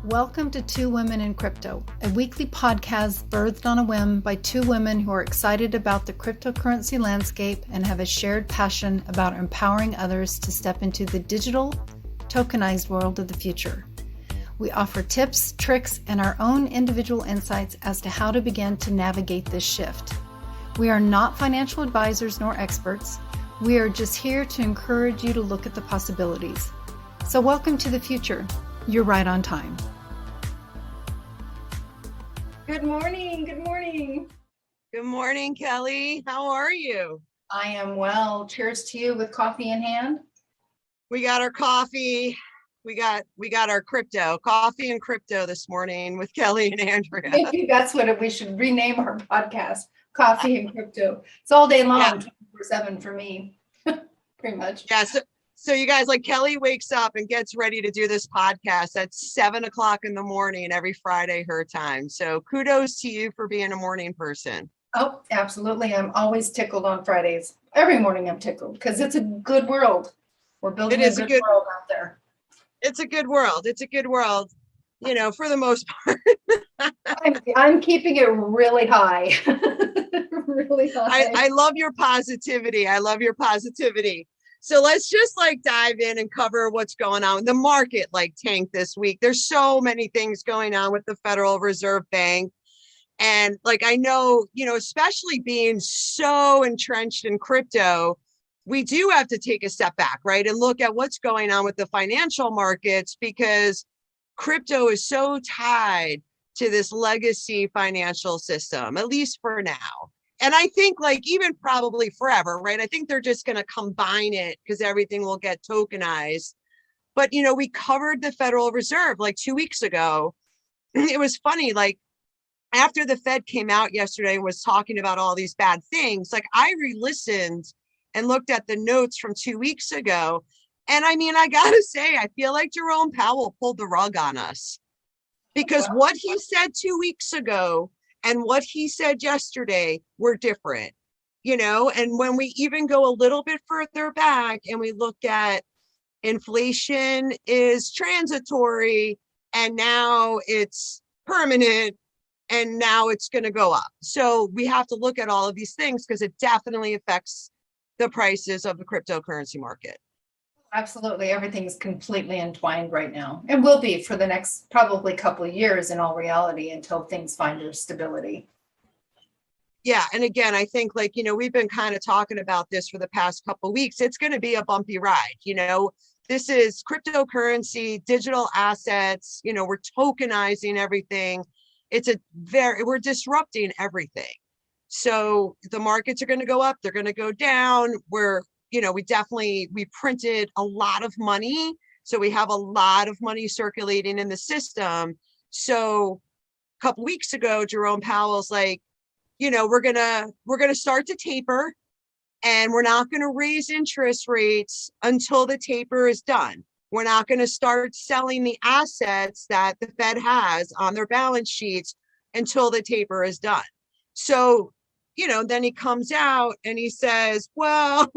Welcome to Two Women in Crypto, a weekly podcast birthed on a whim by two women who are excited about the cryptocurrency landscape and have a shared passion about empowering others to step into the digital, tokenized world of the future. We offer tips, tricks, and our own individual insights as to how to begin to navigate this shift. We are not financial advisors nor experts. We are just here to encourage you to look at the possibilities. So welcome to the future. You're right on time. Good morning. Good morning. Good morning, Kelli. How are you? I am well. Cheers to you with coffee in hand. We got our coffee. We got our coffee and crypto this morning with Kelli and Andrea. Maybe that's what we should rename our podcast, Coffee and Crypto. It's all day long, 24/7 for me, pretty much. Yeah. So you guys, like, Kelli wakes up and gets ready to do this podcast at 7 o'clock in the morning every Friday, her time. So kudos to you for being a morning person. Oh, absolutely. I'm always tickled on Fridays. Every morning I'm tickled because it's a good world. We're building a good world out there. It's a good world. It's a good world, you know, for the most part. I'm keeping it really high. Really high. I love your positivity. I love your positivity. So let's just dive in and cover what's going on. The market tanked this week. There's so many things going on with the Federal Reserve Bank. And I know, especially being so entrenched in crypto, we do have to take a step back, right? And look at what's going on with the financial markets, because crypto is so tied to this legacy financial system, at least for now. And I think even probably forever, right? I think they're just going to combine it because everything will get tokenized. But, we covered the Federal Reserve 2 weeks ago. It was funny, after the Fed came out yesterday and was talking about all these bad things, I re-listened and looked at the notes from 2 weeks ago. And I mean, I got to say, I feel like Jerome Powell pulled the rug on us, because what he said 2 weeks ago and what he said yesterday were different, and when we even go a little bit further back and we look at inflation is transitory and now it's permanent and now it's going to go up. So we have to look at all of these things because it definitely affects the prices of the cryptocurrency market. Absolutely. Everything's completely entwined right now and will be for the next probably couple of years in all reality until things find their stability. Yeah. And again, I think we've been kind of talking about this for the past couple of weeks. It's going to be a bumpy ride. This is cryptocurrency, digital assets, we're tokenizing everything. We're disrupting everything. So the markets are going to go up, they're going to go down. We printed a lot of money. So we have a lot of money circulating in the system. So a couple weeks ago, Jerome Powell's we're going to start to taper, and we're not going to raise interest rates until the taper is done. We're not going to start selling the assets that the Fed has on their balance sheets until the taper is done. So, then he comes out and he says, well,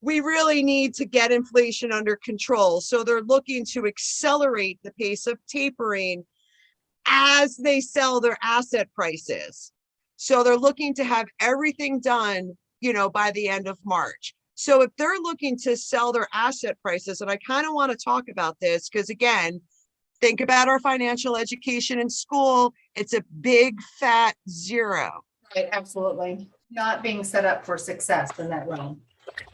we really need to get inflation under control. So they're looking to accelerate the pace of tapering as they sell their asset prices. So they're looking to have everything done, by the end of March. So if they're looking to sell their asset prices, and I kind of want to talk about this because, again, think about our financial education in school. It's a big fat zero. Right, absolutely. Not being set up for success in that realm.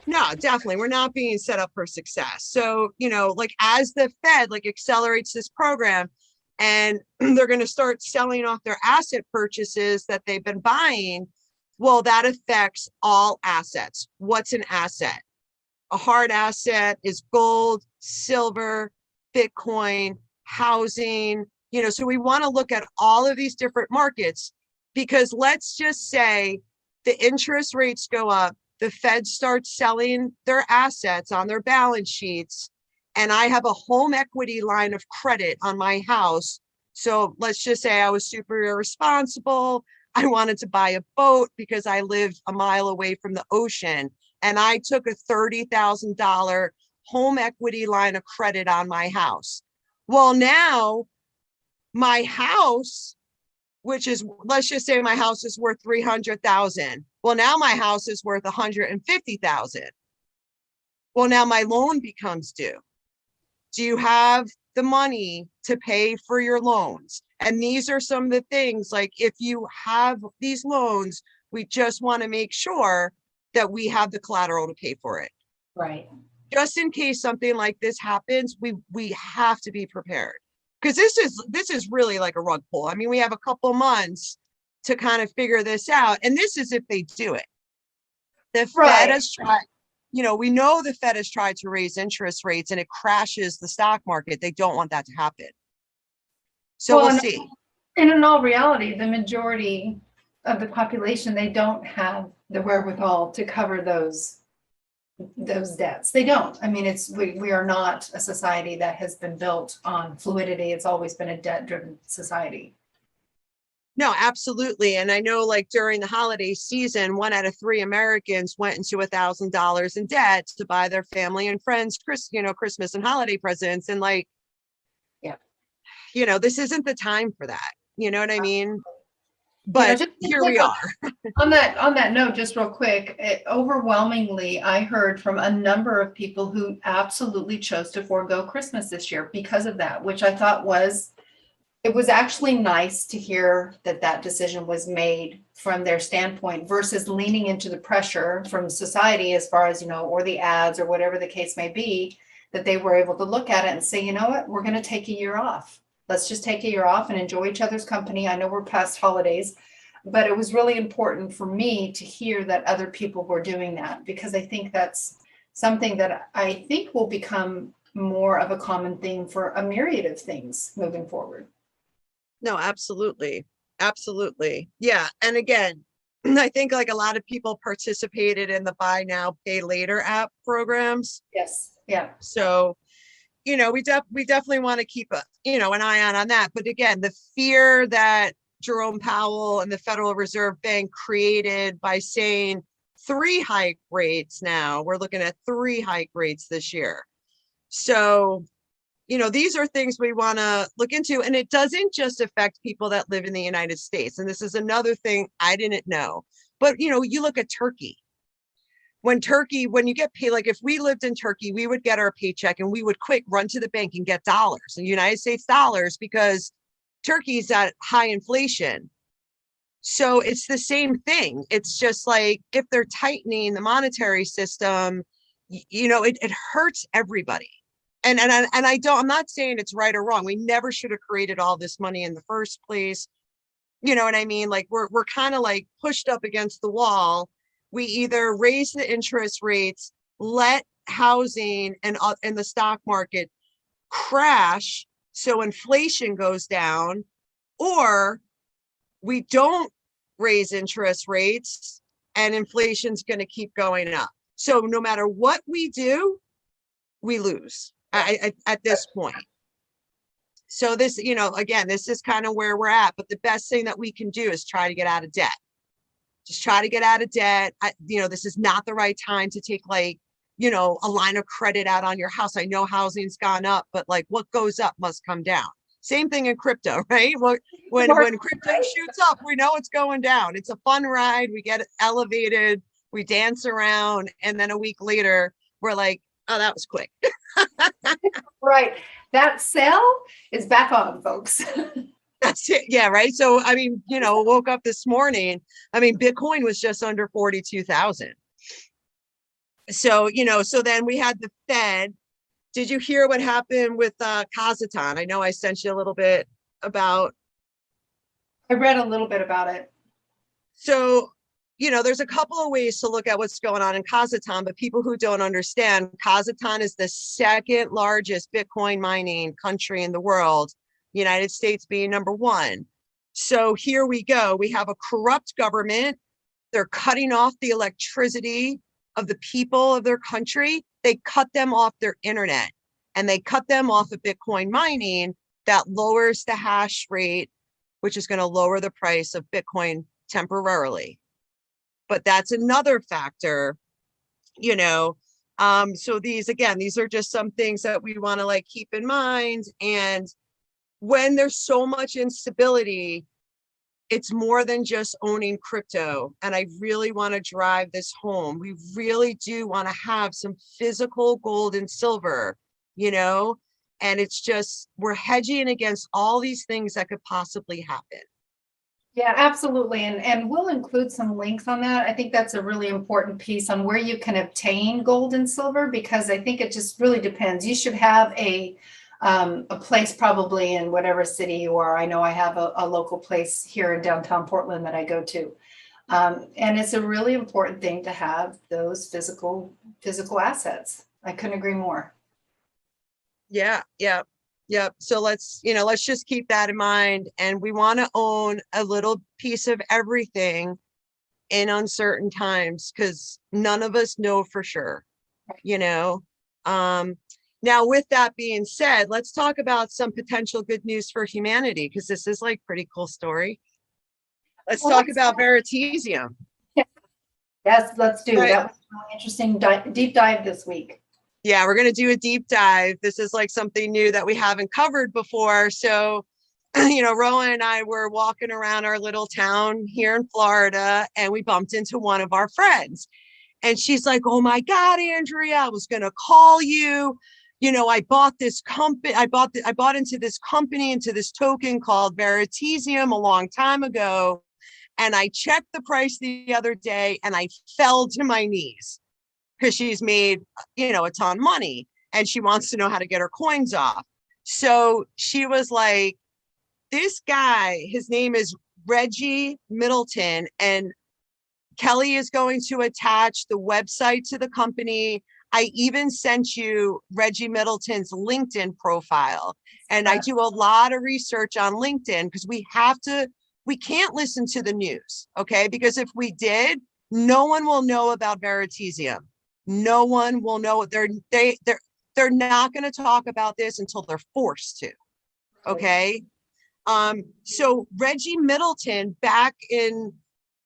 No, definitely. We're not being set up for success. So, as the Fed accelerates this program and they're going to start selling off their asset purchases that they've been buying, well, that affects all assets. What's an asset? A hard asset is gold, silver, Bitcoin, housing, so we want to look at all of these different markets, because let's just say the interest rates go up, the Fed starts selling their assets on their balance sheets, and I have a home equity line of credit on my house. So let's just say I was super irresponsible. I wanted to buy a boat because I lived a mile away from the ocean, and I took a $30,000 home equity line of credit on my house. Well, now my house, which is, let's just say my house is worth 300,000. Well, now my house is worth 150,000. Well, now my loan becomes due. Do you have the money to pay for your loans? And these are some of the things, like if you have these loans, we just want to make sure that we have the collateral to pay for it. Right. Just in case something like this happens, we have to be prepared. Because this is really like a rug pull. I mean, we have a couple months to kind of figure this out. And this is if they do it. The Fed has tried, we know the Fed has tried to raise interest rates and it crashes the stock market. They don't want that to happen. So we'll see. And in all reality, the majority of the population, they don't have the wherewithal to cover those debts. They don't. I mean, we are not a society that has been built on fluidity. It's always been a debt-driven society. No, absolutely. And I know, like, during the holiday season, 1 out of 3 Americans went into $1,000 in debt to buy their family and friends Christmas and holiday presents. And like, this isn't the time for that. You know what I mean? But here we are. On that note, just real quick, overwhelmingly, I heard from a number of people who absolutely chose to forego Christmas this year because of that, which I thought it was actually nice to hear that decision was made from their standpoint versus leaning into the pressure from society as far as, or the ads or whatever the case may be, that they were able to look at it and say, you know what, we're going to take a year off. Let's just take a year off and enjoy each other's company. I know we're past holidays, but it was really important for me to hear that other people were doing that, because I think that's something that I think will become more of a common thing for a myriad of things moving forward. No, absolutely. Absolutely. Yeah. And again, I think like a lot of people participated in the buy now, pay later app programs. Yes. Yeah. So, we definitely want to keep an eye on that. But again, the fear that Jerome Powell and the Federal Reserve Bank created by saying 3 hike rates now, we're looking at 3 hike rates this year. So, these are things we want to look into. And it doesn't just affect people that live in the United States. And this is another thing I didn't know. But, you look at Turkey. When you get paid, like if we lived in Turkey, we would get our paycheck and we would quick run to the bank and get dollars, and United States dollars, because Turkey's at high inflation. So it's the same thing. It's just like if they're tightening the monetary system, it hurts everybody. And I'm not saying it's right or wrong. We never should have created all this money in the first place. You know what I mean? Like we're kind of like pushed up against the wall. We either raise the interest rates, let housing and the stock market crash so inflation goes down, or we don't raise interest rates and inflation's going to keep going up. So no matter what we do, we lose at this point. So this, again, this is kind of where we're at. But the best thing that we can do is try to get out of debt. Just try to get out of debt. This is not the right time to take a line of credit out on your house. I know housing's gone up, but like what goes up must come down. Same thing in crypto, right? When crypto shoots up, we know it's going down. It's a fun ride. We get elevated, we dance around, and then a week later, we're like, oh, that was quick. Right. That sell is back on, folks. That's it. Yeah. Right. So, I mean, woke up this morning. I mean, Bitcoin was just under 42,000. So, so then we had the Fed. Did you hear what happened with Kazakhstan? I know I sent you a little bit about. I read a little bit about it. So, there's a couple of ways to look at what's going on in Kazakhstan, but people who don't understand, Kazakhstan is the second largest Bitcoin mining country in the world. United States being number 1. So here we go. We have a corrupt government. They're cutting off the electricity of the people of their country. They cut them off their internet, and they cut them off of Bitcoin mining. That lowers the hash rate, which is going to lower the price of Bitcoin temporarily. But that's another factor, So these are just some things that we want to like keep in mind. And when there's so much instability, it's more than just owning crypto. And I really want to drive this home. We really do want to have some physical gold and silver, you know, and it's just, we're hedging against all these things that could possibly happen. Yeah, absolutely. And we'll include some links on that. I think that's a really important piece on where you can obtain gold and silver, because I think it just really depends. You should have a place probably in whatever city you are. I know I have a local place here in downtown Portland that I go to. And it's a really important thing to have those physical assets. I couldn't agree more. Yeah. So let's just keep that in mind. And we want to own a little piece of everything in uncertain times, because none of us know for sure, you know. Now, with that being said, let's talk about some potential good news for humanity, because this is like pretty cool story. Let's talk about Veritasium. Yes, let's do. Right. That was a really interesting deep dive this week. Yeah, we're going to do a deep dive. This is like something new that we haven't covered before. So, you know, Rowan and I were walking around our little town here in Florida, and we bumped into one of our friends. And she's like, "Oh my God, Andrea, I was going to call you. You know, I bought this company. I bought into this company, into this token called Veritasium a long time ago. And I checked the price the other day and I fell to my knees, because she's made, you know, a ton of money and she wants to know how to get her coins off." So she was like, this guy, his name is Reggie Middleton, and Kelli is going to attach the website to the company. I even sent you Reggie Middleton's LinkedIn profile. And I do a lot of research on LinkedIn, because we can't listen to the news, okay? Because if we did, no one will know about Veritasium. No one will know. They're not going to talk about this until they're forced to, okay? So Reggie Middleton, back in,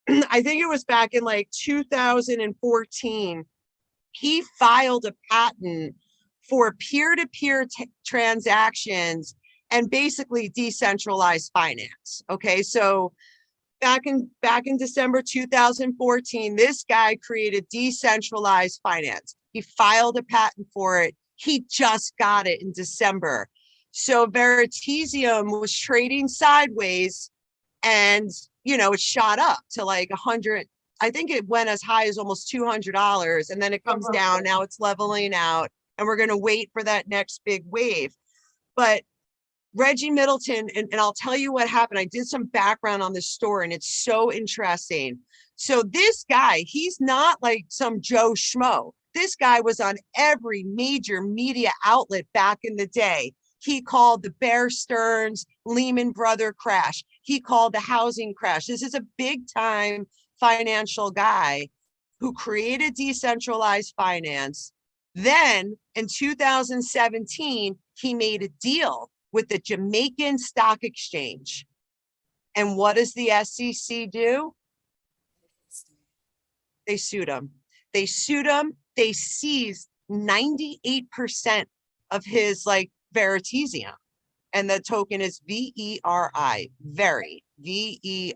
I think it was back in like 2014, he filed a patent for peer-to-peer transactions and basically decentralized finance. Okay, so back in December 2014, this guy created decentralized finance. He filed a patent for it. He just got it in December. So Veritasium was trading sideways, and you know, it shot up to like 100. I think it went as high as almost $200, and then it comes down. Now it's leveling out, and we're going to wait for that next big wave. But Reggie Middleton, and I'll tell you what happened. I did some background on this story, and it's so interesting. So this guy, he's not like some Joe Schmo. This guy was on every major media outlet back in the day. He called the Bear Stearns Lehman Brothers crash. He called the housing crash. This is a big time financial guy who created decentralized finance. Then in 2017, he made a deal with the Jamaican Stock Exchange. And what does the SEC do? They sued him. They seized 98% of his like Veritasium. And the token is VERI, very, VERI.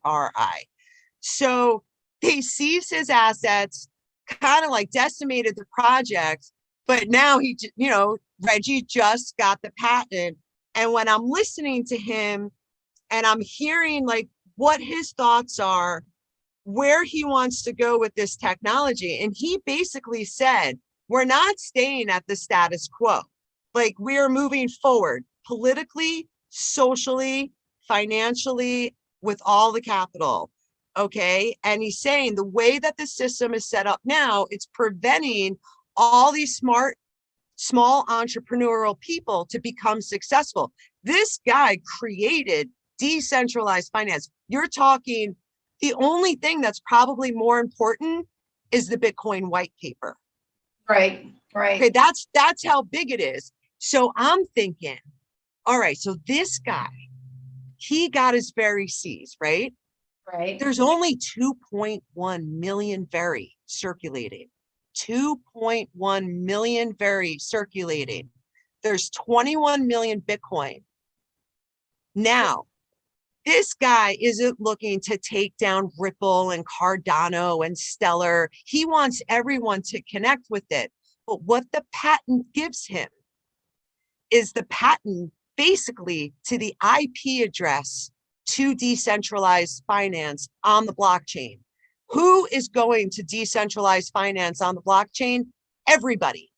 So they seized his assets, kind of like decimated the project, but now Reggie just got the patent. And when I'm listening to him and I'm hearing like what his thoughts are, where he wants to go with this technology, and he basically said, we're not staying at the status quo. Like, we're moving forward politically, socially, financially, with all the capital. Okay. And he's saying the way that the system is set up now, it's preventing all these smart, small entrepreneurial people to become successful. This guy created decentralized finance. You're talking, the only thing that's probably more important is the Bitcoin white paper. Right. Okay, that's how big it is. So I'm thinking, all right, so this guy, he got his Veri seized, right? Right. There's only 2.1 million Veri circulating. 2.1 million circulating. There's 21 million Bitcoin. Now, this guy isn't looking to take down Ripple and Cardano and Stellar. He wants everyone to connect with it. But what the patent gives him is the patent basically to the IP address to decentralized finance on the blockchain. Who is going to decentralize finance on the blockchain? Everybody.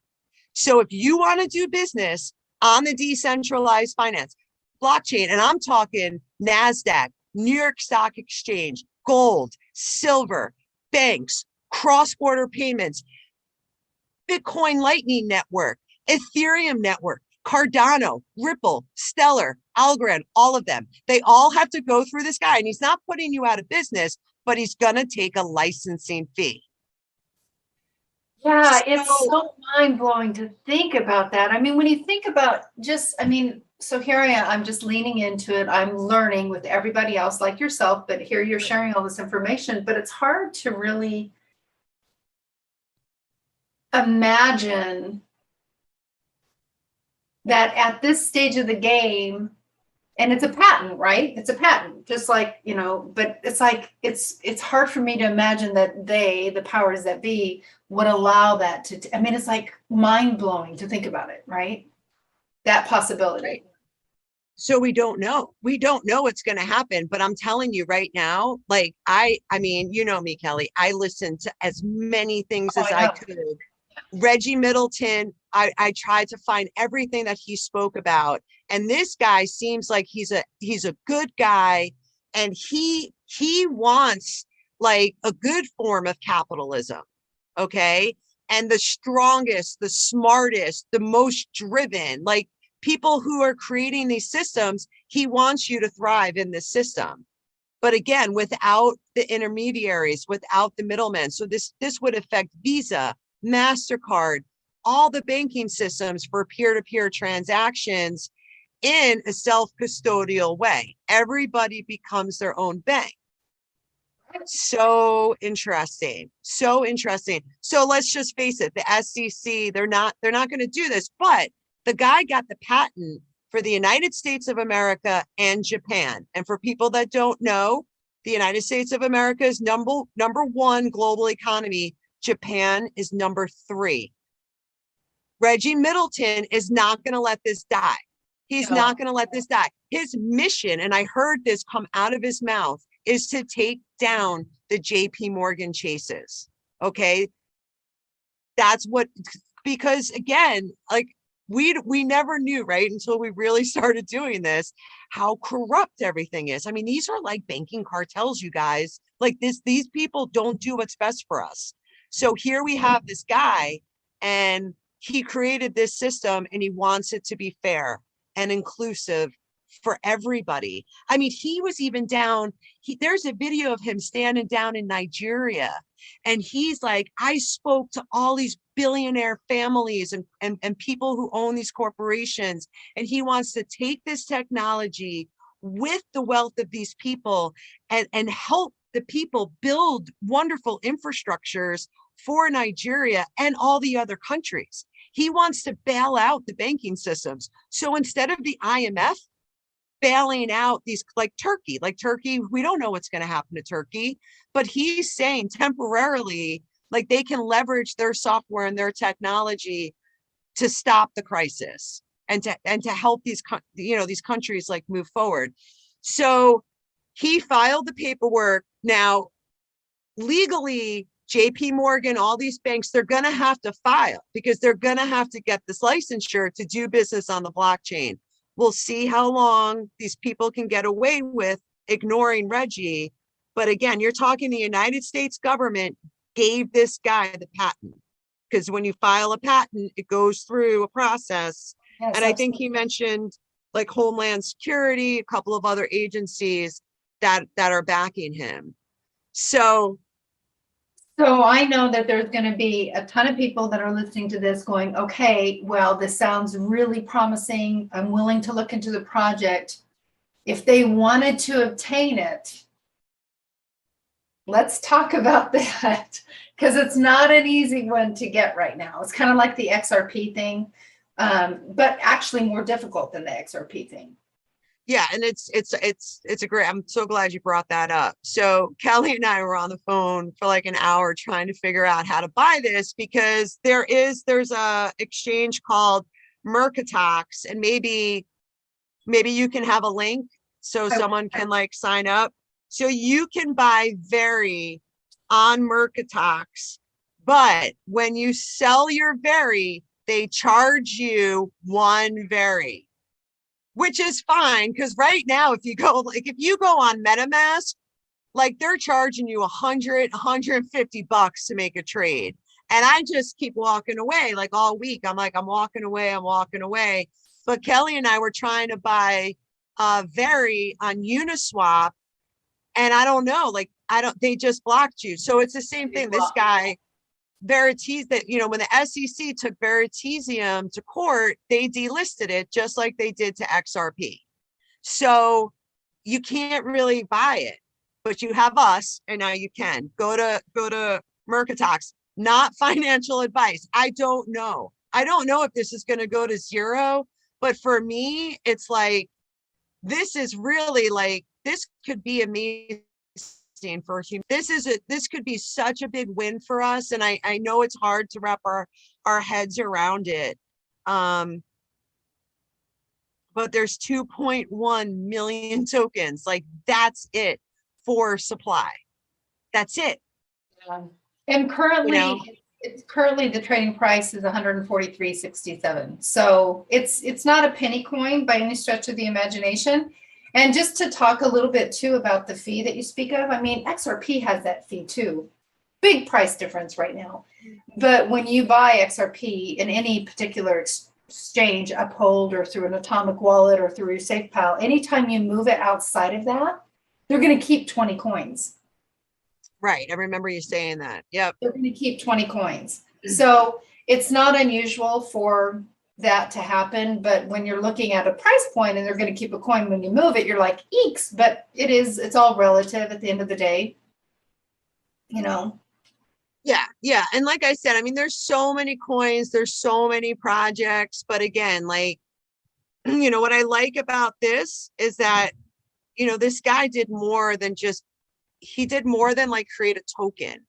So if you want to do business on the decentralized finance blockchain, and I'm talking NASDAQ, New York Stock Exchange, gold, silver, banks, cross-border payments, Bitcoin Lightning Network, Ethereum Network, Cardano, Ripple, Stellar, Algorand, all of them. They all have to go through this guy, and he's not putting you out of business, but he's going to take a licensing fee. Yeah, it's so mind-blowing to think about that. I mean, when you think about so here I am, I'm just leaning into it. I'm learning with everybody else like yourself, but here you're sharing all this information, but it's hard to really imagine that at this stage of the game, and it's a patent, right? It's a patent, just like, but it's like, it's hard for me to imagine that the powers that be would allow that to, it's like mind blowing to think about it, right? That possibility. Right. So we don't know what's going to happen, but I'm telling you right now, like, I mean, you know me, Kelli, I listened to as many things as I could. Reggie Middleton, I tried to find everything that he spoke about. And this guy seems like he's a good guy, and he wants like a good form of capitalism. Okay. And the strongest, the smartest, the most driven, like people who are creating these systems, he wants you to thrive in this system. But again, without the intermediaries, without the middlemen. So this would affect Visa, MasterCard, all the banking systems for peer-to-peer transactions in a self-custodial way. Everybody becomes their own bank. So interesting. So interesting. So let's just face it, the SEC, they're not going to do this, but the guy got the patent for the United States of America and Japan. And for people that don't know, the United States of America is number one global economy. Japan is number 3. Reggie Middleton is not going to let this die. He's not going to let this die. His mission, and I heard this come out of his mouth, is to take down the JP Morgan chases. Okay. That's what, because again, like we never knew, right, until we really started doing this, how corrupt everything is. I mean, these are like banking cartels, you guys. Like these people don't do what's best for us. So here we have this guy, and he created this system, and he wants it to be fair and inclusive for everybody. I mean, he was even down, there's a video of him standing down in Nigeria, and he's like, I spoke to all these billionaire families and people who own these corporations, and he wants to take this technology with the wealth of these people and help the people build wonderful infrastructures for Nigeria and all the other countries. He wants to bail out the banking systems. So instead of the IMF bailing out these, like Turkey, we don't know what's going to happen to Turkey, but he's saying temporarily, like they can leverage their software and their technology to stop the crisis and to help these countries like move forward. So he filed the paperwork. Now, legally, JP Morgan, all these banks, they're going to have to file because they're going to have to get this licensure to do business on the blockchain. We'll see how long these people can get away with ignoring Reggie. But again, you're talking the United States government gave this guy the patent, because when you file a patent, it goes through a process. Yes, and I think he mentioned like Homeland Security, a couple of other agencies that are backing him. So I know that there's going to be a ton of people that are listening to this going, okay, well, this sounds really promising. I'm willing to look into the project. If they wanted to obtain it, let's talk about that because it's not an easy one to get right now. It's kind of like the XRP thing, but actually more difficult than the XRP thing. Yeah, and it's a great, I'm so glad you brought that up. So Kelli and I were on the phone for like an hour trying to figure out how to buy this, because there's a exchange called Mercatox, and maybe you can have a link so someone can like sign up. So you can buy Veri on Mercatox, but when you sell your Veri, they charge you one Veri, which is fine, because right now, if you go on MetaMask, like they're charging you $150 to make a trade. And I just keep walking away like all week. I'm walking away. But Kelli and I were trying to buy Veri on Uniswap, and I don't know, they just blocked you. So it's the same thing. This guy, Veritasium, when the SEC took Veritasium to court, they delisted it just like they did to XRP. So you can't really buy it, but you have us, and now you can go to Mercatox. Not financial advice. I don't know if this is going to go to zero, but for me, it's like, this is really like, this could be amazing for human. This could be such a big win for us. And I know it's hard to wrap our heads around it. But there's 2.1 million tokens. Like, that's it for supply. That's it. And currently, currently the trading price is 143.67. So it's not a penny coin by any stretch of the imagination. And just to talk a little bit too about the fee that you speak of, I mean, XRP has that fee too. Big price difference right now. But when you buy XRP in any particular exchange, Uphold or through an Atomic Wallet or through your Safepal, anytime you move it outside of that, they're going to keep 20 coins. Right. I remember you saying that. Yep. They're going to keep 20 coins. So it's not unusual for that to happen. But when you're looking at a price point and they're going to keep a coin when you move it, you're like, eeks. But it's all relative at the end of the day, Yeah. Yeah. And like I said, I mean, there's so many coins, there's so many projects. But again, like, what I like about this is that, this guy did more than like create a token.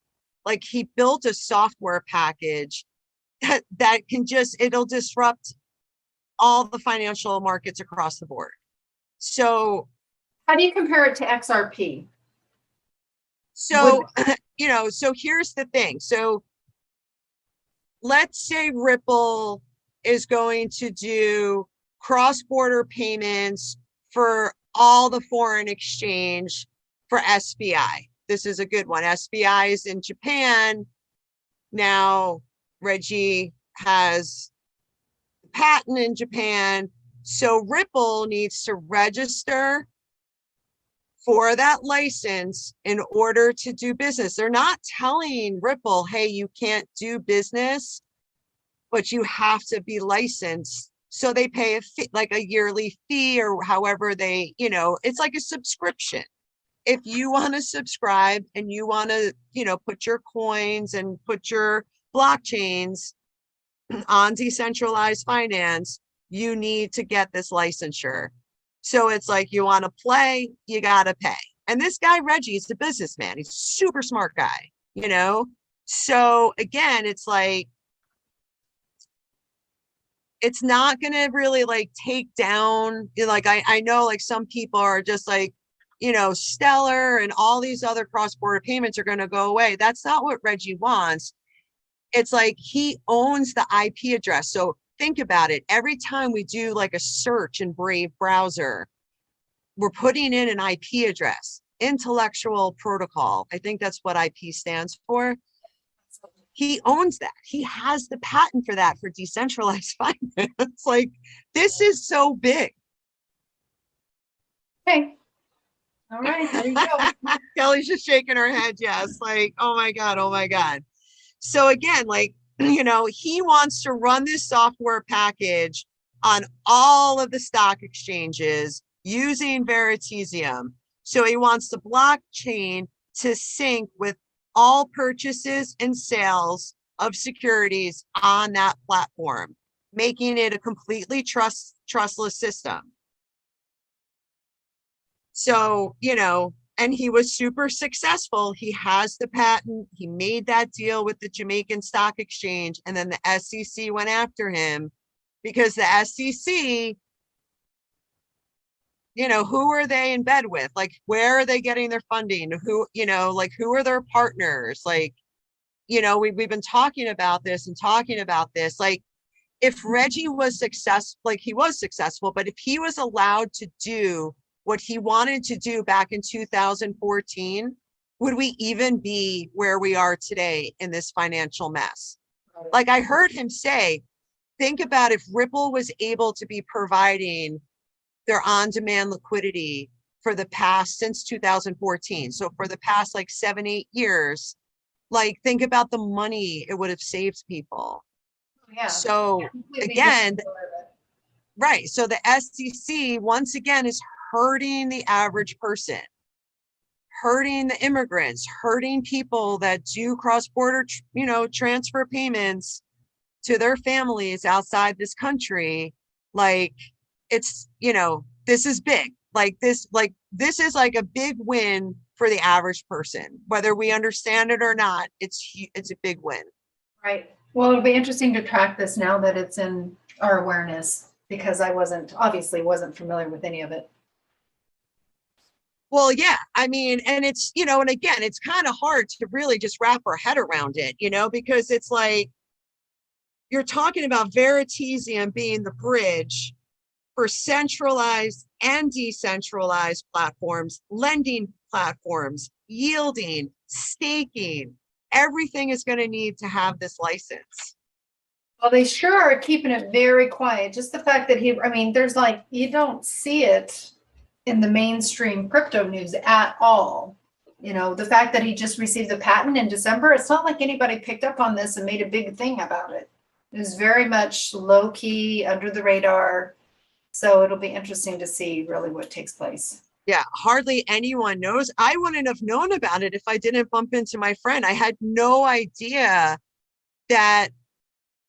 Like, he built a software package that can it'll disrupt all the financial markets across the board. So how do you compare it to XRP? So, so here's the thing. So let's say Ripple is going to do cross-border payments for all the foreign exchange for SBI. This is a good one. SBI is in Japan. Now, Reggie has a patent in Japan. So Ripple needs to register for that license in order to do business. They're not telling Ripple, hey, you can't do business, but you have to be licensed. So they pay a fee, like a yearly fee, or however they, it's like a subscription. If you want to subscribe and you want to, put your coins and put your blockchains on decentralized finance, you need to get this licensure. So it's like, you want to play, you got to pay. And this guy, Reggie, is a businessman. He's a super smart guy, So again, it's like, it's not going to really like take down, like, I know like some people are just like, Stellar and all these other cross-border payments are going to go away. That's not what Reggie wants. It's like, he owns the IP address. So think about it. Every time we do like a search in Brave browser, we're putting in an IP address, intellectual protocol. I think that's what IP stands for. He owns that. He has the patent for that, for decentralized finance. Like, this is so big. Okay. All right, there you go. Kelly's just shaking her head. Yes. Like, oh my God. Oh my God. So again, like, he wants to run this software package on all of the stock exchanges using Veritasium. So he wants the blockchain to sync with all purchases and sales of securities on that platform, making it a completely trustless system. So, and he was super successful. He has the patent. He made that deal with the Jamaican Stock Exchange, and then the SEC went after him because the SEC, who are they in bed with? Like, where are they getting their funding? Who are their partners? Like, we've been talking about this. Like, if Reggie was successful, like he was successful, but if he was allowed to do what he wanted to do back in 2014, would we even be where we are today in this financial mess? Like, I heard him say, think about if Ripple was able to be providing their on-demand liquidity for the past, since 2014. So for the past like 7-8 years, like, think about the money it would have saved people. Yeah. So again, right. So the SEC once again is hurting the average person, hurting the immigrants, hurting people that do cross-border, transfer payments to their families outside this country. Like, it's, this is big. This is like a big win for the average person, whether we understand it or not. It's a big win. Right. Well, it'll be interesting to track this now that it's in our awareness, because I obviously wasn't familiar with any of it. Well, yeah, I mean, and it's, and again, it's kind of hard to really just wrap our head around it, because it's like, you're talking about Veritasium being the bridge for centralized and decentralized platforms, lending platforms, yielding, staking. Everything is going to need to have this license. Well, they sure are keeping it very quiet. Just the fact that there's like, you don't see it in the mainstream crypto news at all. The fact that he just received the patent in December, it's not like anybody picked up on this and made a big thing about it. It was very much low key, under the radar. So it'll be interesting to see really what takes place. Yeah, hardly anyone knows. I wouldn't have known about it if I didn't bump into my friend. I had no idea that,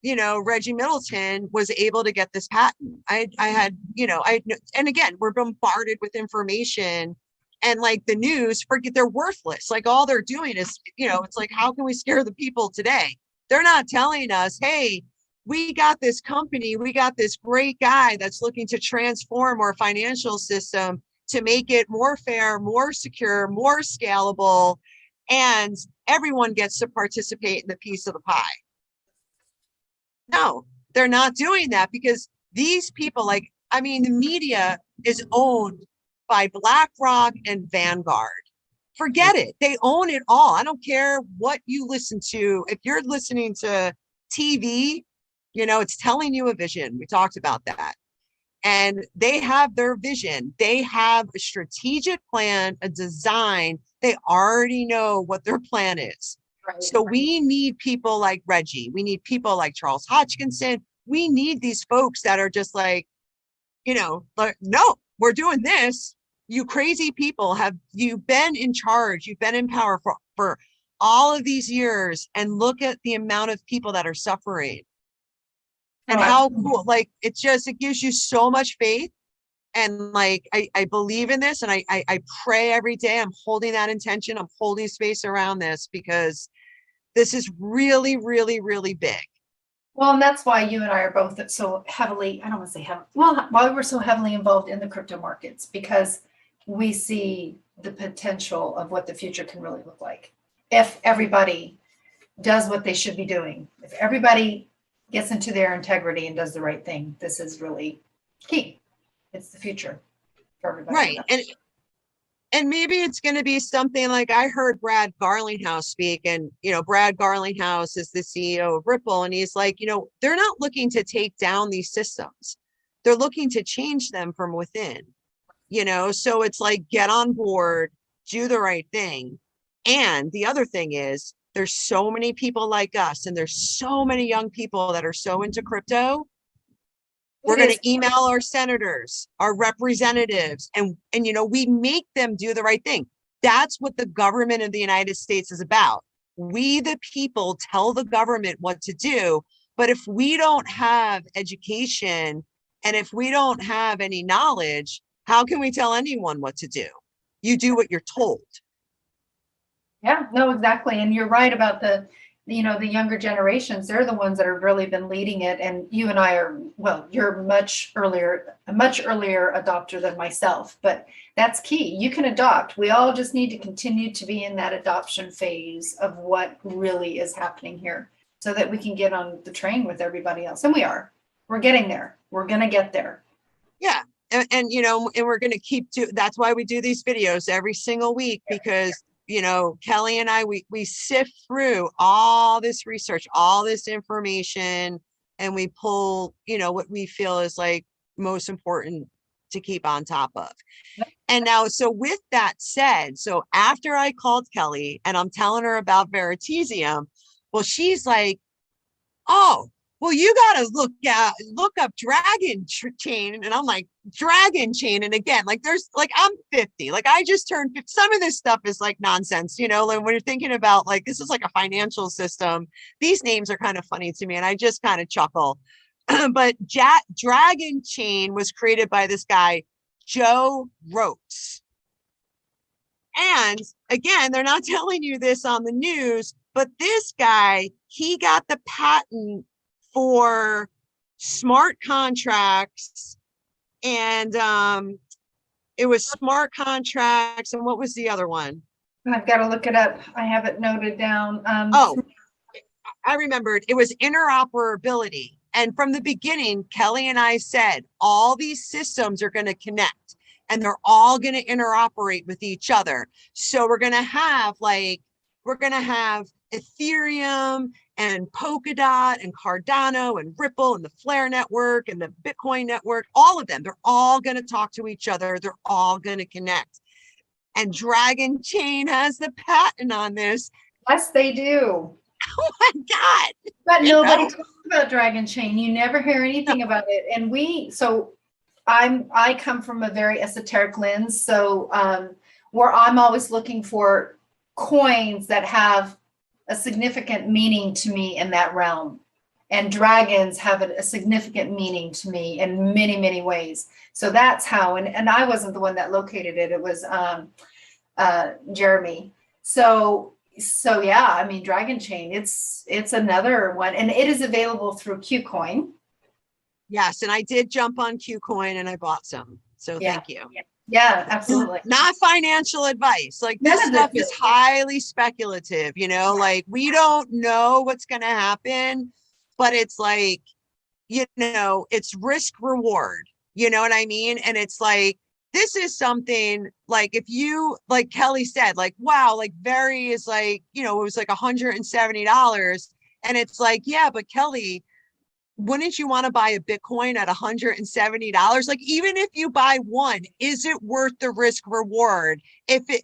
Reggie Middleton was able to get this patent. And again, we're bombarded with information, and like the news, forget, they're worthless. Like, all they're doing is, it's like, how can we scare the people today? They're not telling us, hey, we got this company, we got this great guy that's looking to transform our financial system to make it more fair, more secure, more scalable, and everyone gets to participate in the piece of the pie. No, they're not doing that, because these people, the media is owned by BlackRock and Vanguard. Forget it. They own it all. I don't care what you listen to. If you're listening to TV, it's telling you a vision. We talked about that. And they have their vision. They have a strategic plan, a design. They already know what their plan is. Right. So we need people like Reggie. We need people like Charles Hodgkinson. We need these folks that are just like, no, we're doing this. You crazy people, you've been in charge. You've been in power for all of these years, and look at the amount of people that are suffering. And how cool, it gives you so much faith. And I believe in this, and I pray every day. I'm holding that intention. I'm holding space around this, because this is really, really, really big. Well, and that's why you and I are both so heavily, I don't want to say heavily, well, why we're so heavily involved in the crypto markets, because we see the potential of what the future can really look like if everybody does what they should be doing. If everybody gets into their integrity and does the right thing, this is really key. It's the future for everybody. Right. And maybe it's going to be something like, I heard Brad Garlinghouse speak, and, Brad Garlinghouse is the CEO of Ripple. And he's like, they're not looking to take down these systems. They're looking to change them from within, so it's like, get on board, do the right thing. And the other thing is, there's so many people like us, and there's so many young people that are so into crypto. We're going to email our senators, our representatives, and we make them do the right thing. That's what the government of the United States is about. We, the people, tell the government what to do. But if we don't have education and if we don't have any knowledge, how can we tell anyone what to do? You do what you're told. Yeah, no, exactly. And you're right about the younger generations. They're the ones that have really been leading it. And you and I are, well, you're a much earlier adopter than myself, but that's key. You can adopt. We all just need to continue to be in that adoption phase of what really is happening here so that we can get on the train with everybody else. And we're getting there. We're going to get there. Yeah. And we're going to keep that's why we do these videos every single week, because Kelli and I, we sift through all this research, all this information, and we pull, what we feel is like most important to keep on top of. And now, so with that said, so after I called Kelli and I'm telling her about Veritasium, well, she's like, oh, well, you got to look up Dragon Chain. And I'm like, Dragon Chain. And again, like I'm 50, like I just turned 50. Some of this stuff is like nonsense, like when you're thinking about like, this is like a financial system. These names are kind of funny to me. And I just kind of chuckle. But Dragon Chain was created by this guy, Joe Roats. And again, they're not telling you this on the news, but this guy, he got the patent for smart contracts, and it was smart contracts, and what was the other one? I've got to look it up. I have it noted down. I remembered. It was interoperability. And from the beginning, Kelli and I said, all these systems are going to connect and they're all going to interoperate with each other. So we're going to have Ethereum and Polkadot and Cardano and Ripple and the Flare network and the Bitcoin network, all of them, they're all going to talk to each other. They're all going to connect. And Dragon Chain has the patent on this. Yes, they do. Oh my God. But nobody talks about Dragon Chain. You never hear anything about it. And I come from a very esoteric lens. So where I'm always looking for coins that have a significant meaning to me in that realm. And dragons have a significant meaning to me in many, many ways. So that's how, and I wasn't the one that located it. It was Jeremy. So yeah, I mean, Dragon Chain, it's another one, and it is available through KuCoin. Yes, and I did jump on KuCoin and I bought some. So thank you. Yeah, absolutely. Not financial advice. Like this stuff is highly speculative, like we don't know what's going to happen, but it's like, it's risk reward, you know what I mean? And it's like, this is something like, if you, like Kelli said, like, wow, like Veri is like, it was like $170. And it's like, yeah, but Kelli, wouldn't you want to buy a Bitcoin at $170? Like, even if you buy one, is it worth the risk reward? We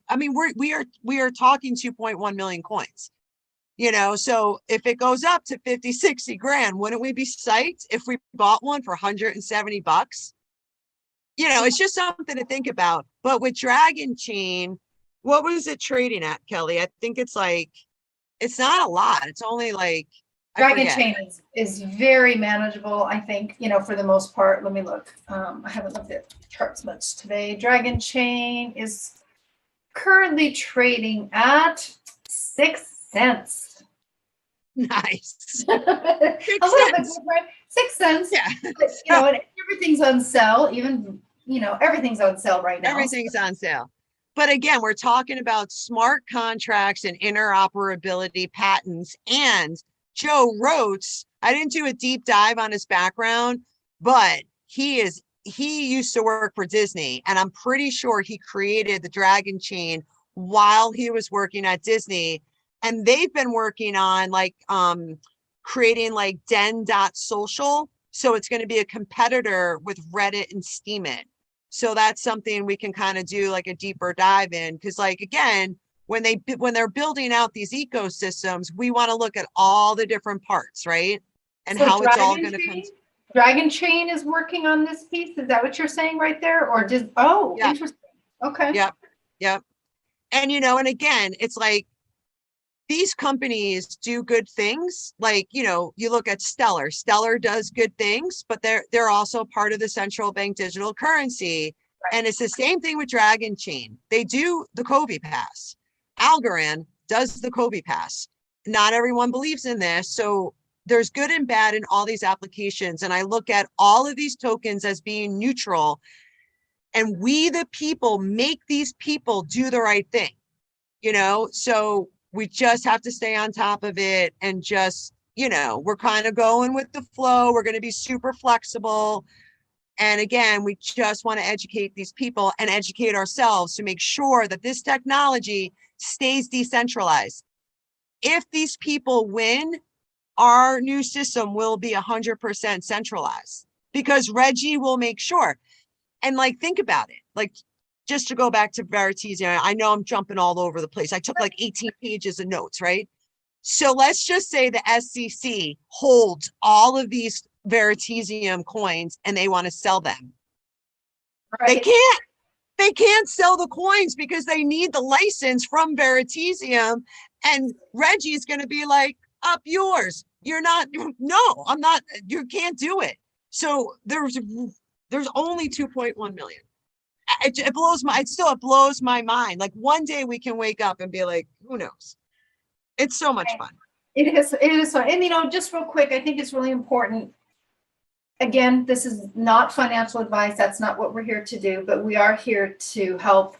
are talking 2.1 million coins, so if it goes up to 50, 60 grand, wouldn't we be psyched if we bought one for $170? It's just something to think about. But with Dragon Chain, what was it trading at, Kelli? I think it's like, it's not a lot. It's only like, Dragon Chain is very manageable, I think, for the most part. Let me look. I haven't looked at charts much today. Dragon Chain is currently trading at 6 cents. Nice. 6 cents. 6 cents. Yeah. But, and everything's on sale. Even, everything's on sale right now. Everything's on sale. But again, we're talking about smart contracts and interoperability patents. And Joe Roats, I didn't do a deep dive on his background, but he used to work for Disney, and I'm pretty sure he created the Dragon Chain while he was working at Disney. And they've been working on like creating like den.social. So it's going to be a competitor with Reddit and Steemit. So that's something we can kind of do like a deeper dive in, because like, again, when they're building out these ecosystems, we want to look at all the different parts, right? And so how it's all going to come. Dragon Chain is working on this piece. Is that what you're saying right there? Or just, interesting. Okay. Yep. And, you know, and again, it's like these companies do good things. Like, you know, you look at Stellar. Stellar does good things, but they're also part of the central bank digital currency. And it's the same thing with Dragon Chain. They do the Kobe Pass. Algorand does the Kobe Pass. Not everyone believes in this. So there's good and bad in all these applications. And I look at all of these tokens as being neutral. And we, the people, make these people do the right thing, you know? So we just have to stay on top of it and just, you know, we're kind of going with the flow. We're going to be super flexible. And again, we just want to educate these people and educate ourselves to make sure that this technology stays decentralized. If these people win, our new system will be 100% centralized because Reggie will make sure. And like, think about it. Like, just to go back to Veritasium, I know I'm jumping all over the place. I took like 18 pages of notes, right? So let's just say the SEC holds all of these Veritasium coins and they want to sell them. Right. They can't sell the coins because they need the license from Veritasium. And Reggie's going to be like, up yours. You're not, no, I'm not, you can't do it. So there's only 2.1 million. It blows my mind. Like one day we can wake up and be like, who knows? It's so much fun. It is fun. And, you know, just real quick, I think it's really important. Again, this is not financial advice. That's not what we're here to do, but we are here to help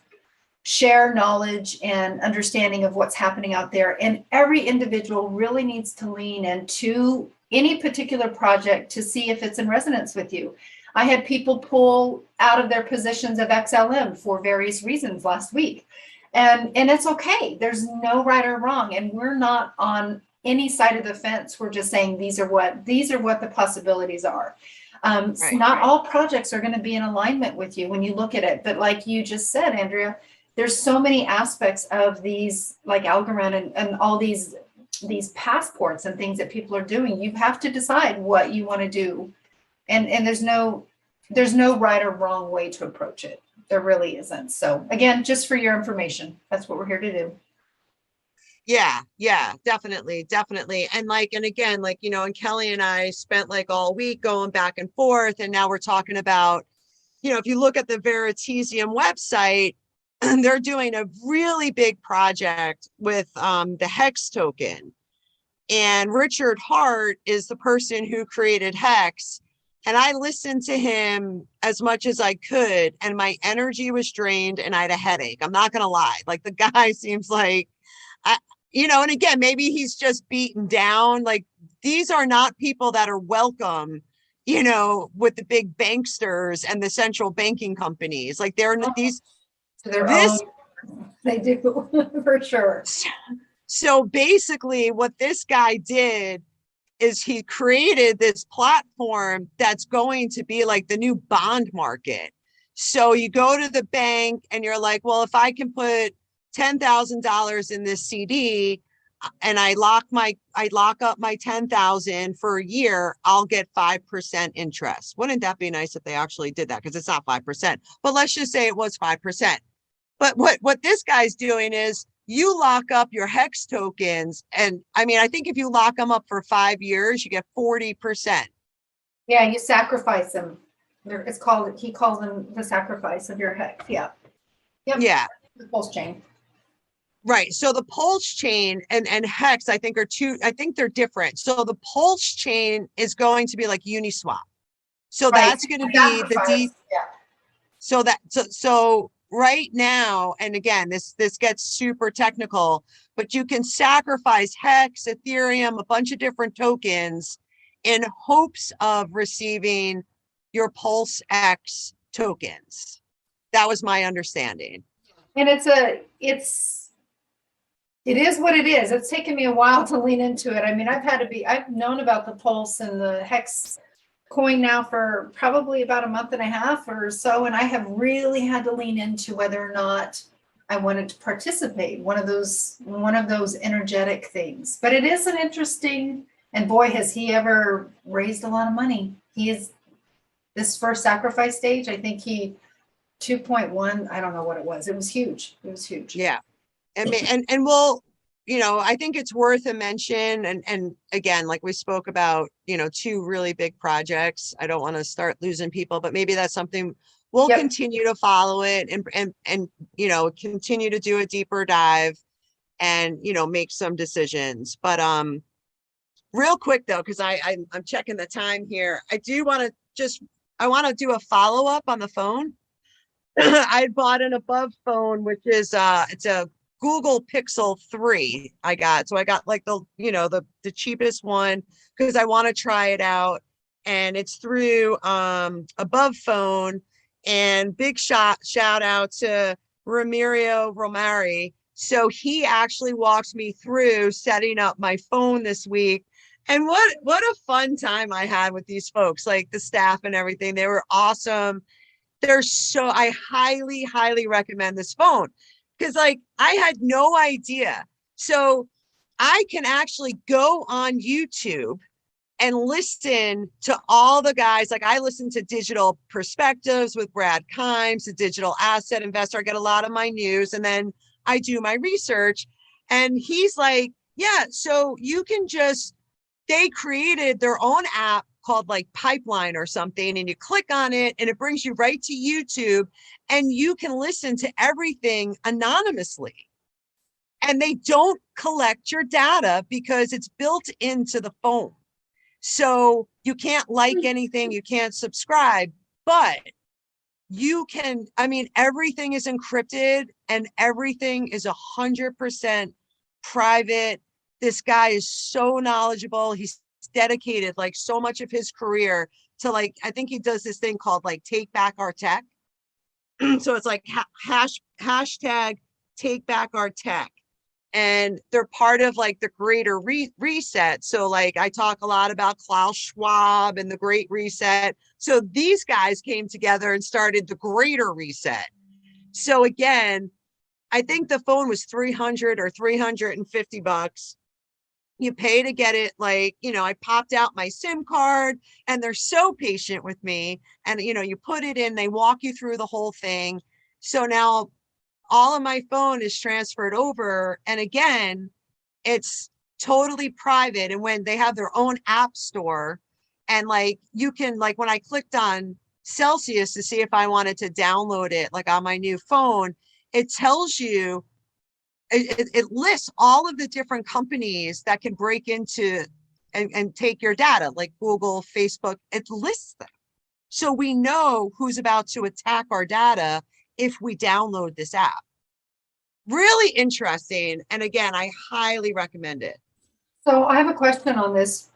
share knowledge and understanding of what's happening out there. And every individual really needs to lean into any particular project to see if it's in resonance with you. I had people pull out of their positions of XLM for various reasons last week. And it's okay. There's no right or wrong. And we're not on any side of the fence. We're just saying these are what the possibilities are. Not all projects are going to be in alignment with you when you look at it. But like you just said, Andrea, there's so many aspects of these, like Algorand and all these passports and things that people are doing. You have to decide what you want to do. And there's no right or wrong way to approach it. There really isn't. So again, just for your information, that's what we're here to do. Yeah, definitely. And again, you know, and Kelli and I spent like all week going back and forth. And now we're talking about, you know, if you look at the Veritasium website, they're doing a really big project with the Hex token. And Richard Hart is the person who created Hex. And I listened to him as much as I could, and my energy was drained and I had a headache. I'm not going to lie. Like the guy seems like, you know, and again, maybe he's just beaten down. Like these are not people that are welcome, you know, with the big banksters and the central banking companies. Like they're these, they do for sure. So basically what this guy did is he created this platform that's going to be like the new bond market. So you go to the bank and you're like, well, if I can put $10,000 in this CD and I lock up my 10,000 for a year, I'll get 5% interest. Wouldn't that be nice if they actually did that? Because it's not 5%, but let's just say it was 5%. But what this guy's doing is you lock up your Hex tokens. And I mean, I think if you lock them up for 5 years, you get 40%. Yeah, you sacrifice them. He calls them the sacrifice of your Hex. Yeah. Yep. Yeah. The pulse chain. Right. So the pulse chain and Hex, I think they're different. So the pulse chain is going to be like Uniswap. So that's going to be the deep. Yeah. So right now, and again, this gets super technical, but you can sacrifice Hex, Ethereum, a bunch of different tokens in hopes of receiving your Pulse X tokens. That was my understanding. And it is what it is. It's taken me a while to lean into it. I mean, I've known about the Pulse and the Hex coin now for probably about a month and a half or so, and I have really had to lean into whether or not I wanted to participate. One of those energetic things. But it is an interesting, and boy, has he ever raised a lot of money. He is this first sacrifice stage. I think 2.1. I don't know what it was. It was huge. Yeah. and we'll, I think it's worth a mention. And again, like we spoke about, two really big projects. I don't want to start losing people, but maybe that's something we'll continue to follow it and continue to do a deeper dive and, make some decisions. But real quick though, because I'm checking the time here. I want to do a follow-up on the phone. I bought an Above phone, which is it's a Google Pixel 3 I got. So I got like the cheapest one because I want to try it out. And it's through Above phone. And big shout out to Ramiro Romari. So he actually walked me through setting up my phone this week. And what a fun time I had with these folks, like the staff and everything. They were awesome. I highly, highly recommend this phone because like I had no idea. So I can actually go on YouTube and listen to all the guys. Like I listen to Digital Perspectives with Brad Kimes, a digital asset investor. I get a lot of my news and then I do my research. And he's like, yeah, so you can they created their own app called like Pipeline or something, and you click on it and it brings you right to YouTube and you can listen to everything anonymously. And they don't collect your data because it's built into the phone. So you can't like anything, you can't subscribe, but you can, everything is encrypted and everything is 100% private. This guy is so knowledgeable. He's dedicated like so much of his career to like, I think he does this thing called like Take Back Our Tech. So it's like hashtag Take Back Our Tech. And they're part of like the greater reset. So like I talk a lot about Klaus Schwab and the Great Reset. So these guys came together and started the greater reset. So again, I think the phone was $300 or $350. You pay to get it. Like, I popped out my SIM card and they're so patient with me. And, you put it in, they walk you through the whole thing. So now all of my phone is transferred over. And again, it's totally private. And when they have their own app store and like, you can like, when I clicked on Celsius to see if I wanted to download it, like on my new phone, it tells you, it lists all of the different companies that can break into and take your data, like Google, Facebook, it lists them. So we know who's about to attack our data if we download this app. Really interesting. And again, I highly recommend it. So I have a question on this.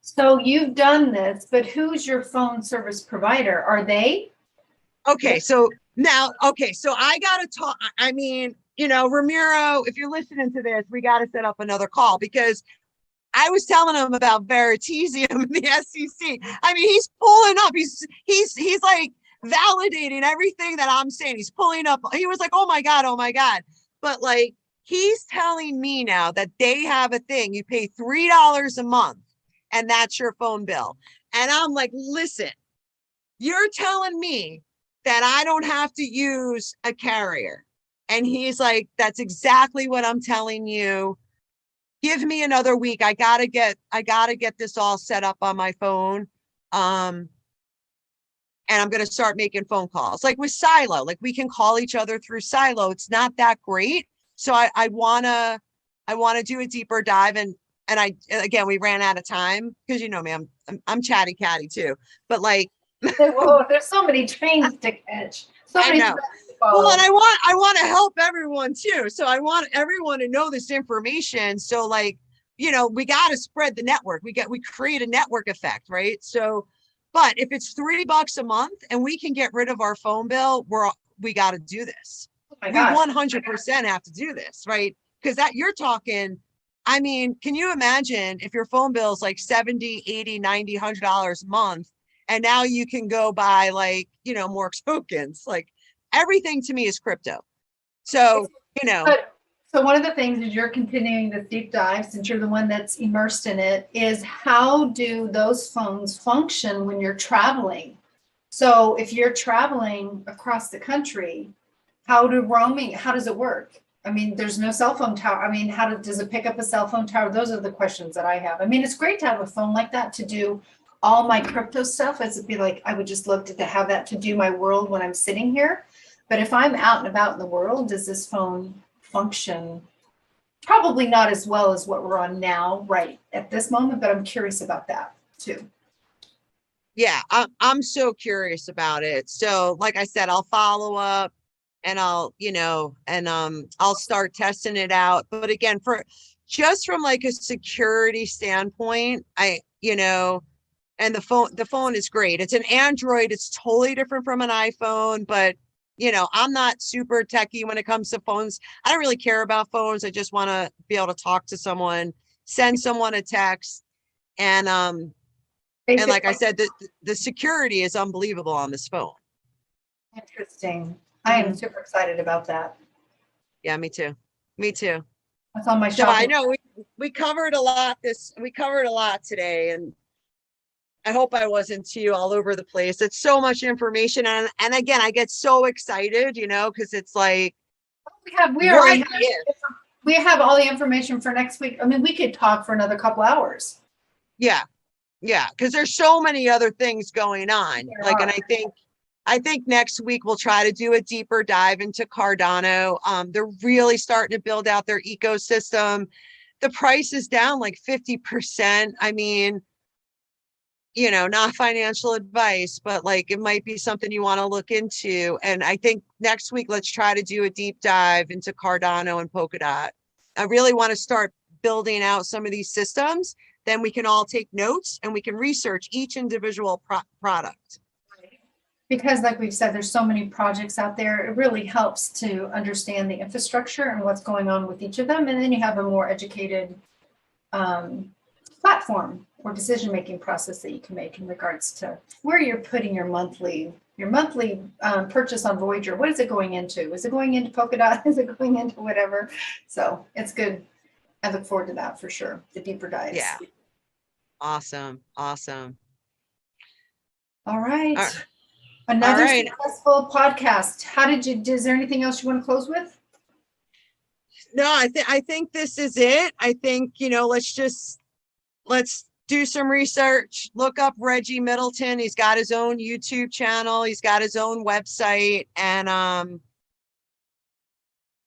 So you've done this, but who's your phone service provider? Are they? Okay, so I got to talk. Ramiro, if you're listening to this, we got to set up another call because I was telling him about Veritasium and the SEC. He's pulling up. He's like validating everything that I'm saying. He's pulling up. He was like, oh my God. But like, he's telling me now that they have a thing. You pay $3 a month and that's your phone bill. And I'm like, listen, you're telling me that I don't have to use a carrier. And he's like, that's exactly what I'm telling you. Give me another week. I gotta get this all set up on my phone. And I'm gonna start making phone calls. Like with Silo, like we can call each other through Silo. It's not that great. So I wanna do a deeper dive and we ran out of time because you know me, I'm chatty catty too. But like Whoa, there's so many trains to catch. So many trains to follow. Well, and I want to help everyone too. So I want everyone to know this information. So like, we got to spread the network. We create a network effect, right? So, but if it's $3 a month and we can get rid of our phone bill, we got to do this. Oh my we gosh. 100% have to do this, right? Because that you're talking, can you imagine if your phone bill is like $70, $80, $90, $100 a month? And now you can go buy like, more tokens. Like everything to me is crypto. So, So one of the things is you're continuing this deep dive, since you're the one that's immersed in it, is how do those phones function when you're traveling? So if you're traveling across the country, how does it work? I mean, there's no cell phone tower. I mean, does it pick up a cell phone tower? Those are the questions that I have. I mean, it's great to have a phone like that to do all my crypto stuff. It'd be like, I would just love to have that to do my world when I'm sitting here. But if I'm out and about in the world, does this phone function? Probably not as well as what we're on now, right at this moment, but I'm curious about that too. Yeah, I'm so curious about it. So like I said, I'll follow up and I'll start testing it out. But again, just from like a security standpoint, and the phone is great. It's an Android. It's totally different from an iPhone, but I'm not super techie when it comes to phones. I don't really care about phones. I just want to be able to talk to someone, send someone a text. And like I said, the security is unbelievable on this phone. Interesting. I am super excited about that. Yeah, me too. Me too. That's on my So shopping. I know we covered a lot today, and I hope I wasn't too all over the place. It's so much information. And again, I get so excited, because it's like, we have all the information for next week. I mean, we could talk for another couple hours. Yeah. Yeah. Cause there's so many other things going on. And I think next week we'll try to do a deeper dive into Cardano. They're really starting to build out their ecosystem. The price is down like 50%. I mean, not financial advice, but like it might be something you want to look into. And I think next week, let's try to do a deep dive into Cardano and Polkadot. I really want to start building out some of these systems. Then we can all take notes and we can research each individual product. Because like we've said, there's so many projects out there. It really helps to understand the infrastructure and what's going on with each of them. And then you have a more educated platform or decision-making process that you can make in regards to where you're putting your monthly purchase on Voyager. What is it going into? Is it going into Polkadot? Is it going into whatever? So it's good. I look forward to that for sure. The deeper dives. Yeah. Awesome. All right. Another successful podcast. Is there anything else you want to close with? No, I think this is it. I think, let's do some research, look up Reggie Middleton. He's got his own YouTube channel. He's got his own website. And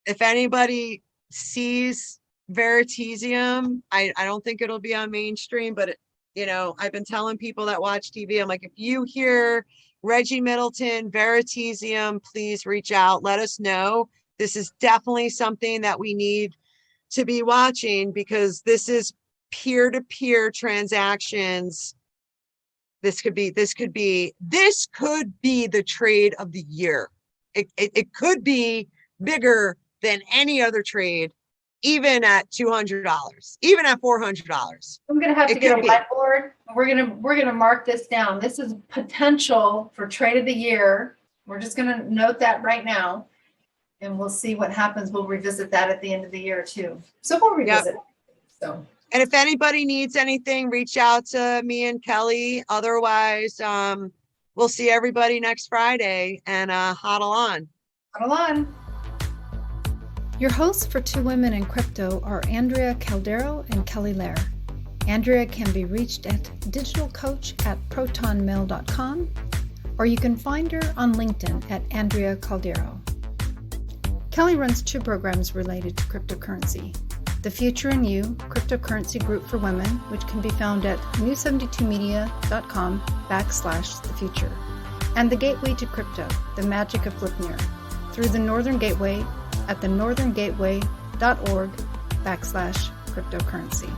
if anybody sees Veritasium, I don't think it'll be on mainstream, but I've been telling people that watch TV, I'm like, if you hear Reggie Middleton, Veritasium, please reach out. Let us know. This is definitely something that we need to be watching because this is peer-to-peer transactions. This could be the trade of the year. It could be bigger than any other trade, even at $200, even at $400. I'm gonna have to get a whiteboard. We're gonna mark this down. This is potential for trade of the year. We're just gonna note that right now, and we'll see what happens. We'll revisit that at the end of the year too. So we'll revisit. Yep. So. And if anybody needs anything, reach out to me and Kelly. Otherwise, we'll see everybody next Friday and huddle on. Huddle on. Your hosts for Two Women in Crypto are Andrea Caldiero and Kelli Lair. Andrea can be reached at digitalcoach@protonmail.com, or you can find her on LinkedIn at Andrea Caldiero. Kelli runs two programs related to cryptocurrency. The Future in You Cryptocurrency Group for Women, which can be found at new72media.com/thefuture, and The Gateway to Crypto, The Magic of Blipnir, through the Northern Gateway at thenortherngateway.org/cryptocurrency.